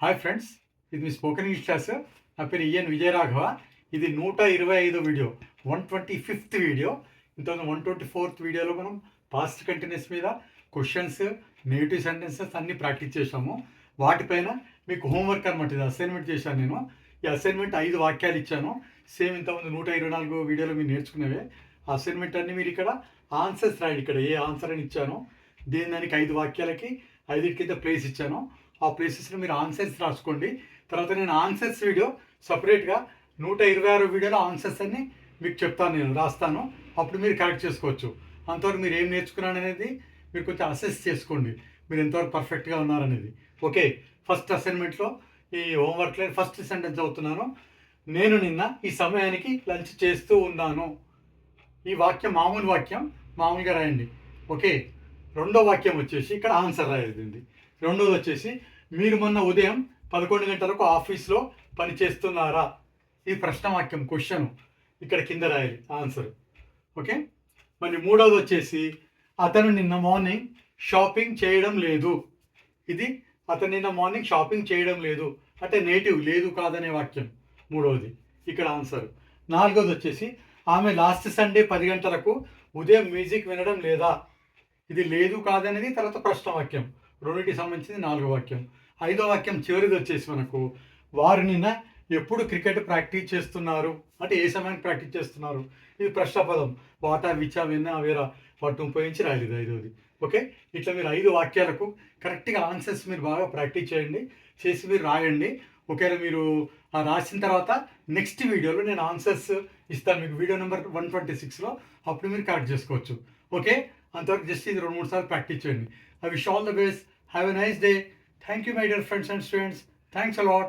Hi friends, ఇది మీ spoken English class. నా పేరు ఈఎన్ విజయరాఘవ. ఇది 125 వీడియో, 125th వీడియో. ఇంతకుముందు 124th వీడియోలో మనం పాస్ట్ కంటిన్యూస్ మీద క్వశ్చన్స్, నెగిటివ్ సెంటెన్సెస్ అన్నీ ప్రాక్టీస్ చేసాము. వాటిపైన మీకు హోంవర్క్ అనమాట. ఇది అసైన్మెంట్ చేశాను నేను. ఈ అసైన్మెంట్ 5 వాక్యాలు ఇచ్చాను. సేమ్ ఇంతకుముందు 124 వీడియోలో మీరు నేర్చుకునేవే. ఆ అసైన్మెంట్ అన్నీ మీరు ఇక్కడ ఆన్సర్స్ రాయండి. ఇక్కడ ఏ ఆన్సర్ అని ఇచ్చాను, దానికి 5 వాక్యాలకి 5 కింద ప్లేస్ ఇచ్చాను. ఆ ప్లేసెస్లో మీరు ఆన్సర్స్ రాసుకోండి. తర్వాత నేను ఆన్సర్స్ వీడియో సపరేట్గా 126 వీడియోలో ఆన్సర్స్ అన్ని మీకు చెప్తాను, నేను రాస్తాను. అప్పుడు మీరు కరెక్ట్ చేసుకోవచ్చు. అంతవరకు మీరు ఏం నేర్చుకున్నాను అనేది మీరు కొంచెం అసెస్ చేసుకోండి, మీరు ఎంతవరకు పర్ఫెక్ట్గా ఉన్నారనేది. ఓకే, ఫస్ట్ అసైన్మెంట్లో ఈ హోంవర్క్లో ఫస్ట్ సెంటెన్స్ అవుతున్నాను. నేను నిన్న ఈ సమయానికి లంచ్ చేస్తూ ఉన్నాను. ఈ వాక్యం మామూలు వాక్యం, మామూలుగా రాయండి. ఓకే, రెండో వాక్యం వచ్చేసి ఇక్కడ ఆన్సర్ రాయలేదు. రెండోది వచ్చేసి మీరు మొన్న ఉదయం 11 గంటలకు ఆఫీస్లో పని చేస్తున్నారా? ఈ ప్రశ్న వాక్యం, క్వశ్చన్ ఇక్కడ కింద రాయాలి ఆన్సర్. ఓకే, మరి మూడోది వచ్చేసి అతను నిన్న మార్నింగ్ షాపింగ్ చేయడం లేదు. ఇది అతను నిన్న మార్నింగ్ షాపింగ్ చేయడం లేదు అంటే నేటివ్, లేదు కాదనే వాక్యం మూడవది, ఇక్కడ ఆన్సర్. నాలుగోది వచ్చేసి ఆమె లాస్ట్ సండే 10 గంటలకు ఉదయం మ్యూజిక్ వినడం లేదా? ఇది లేదు కాదనేది, తర్వాత ప్రశ్న వాక్యం, రెండింటికి సంబంధించింది నాలుగో వాక్యం. ఐదో వాక్యం చివరిది వచ్చేసి మనకు వారు నిన్న ఎప్పుడు క్రికెట్ ప్రాక్టీస్ చేస్తున్నారు అంటే ఏ సమయానికి ప్రాక్టీస్ చేస్తున్నారు? ఇది ప్రశ్న పదం, వాటా విచా విన్న వేరా వాటిని ఉపయోగించి రాయలేదు ఐదోది. ఓకే, ఇట్లా మీరు 5 వాక్యాలకు కరెక్ట్గా ఆన్సర్స్ మీరు బాగా ప్రాక్టీస్ చేయండి, చేసి మీరు రాయండి. ఒకవేళ మీరు రాసిన తర్వాత నెక్స్ట్ వీడియోలో నేను ఆన్సర్స్ ఇస్తాను మీకు, వీడియో నెంబర్ 126లో. అప్పుడు మీరు కరెక్ట్ చేసుకోవచ్చు. ఓకే, అంతవరకు జస్ట్ ఇది 2-3 సార్లు ప్రాక్టీస్ చేయండి. I wish all the best. Have a nice day. Thank you, my dear friends and students. Thanks a lot.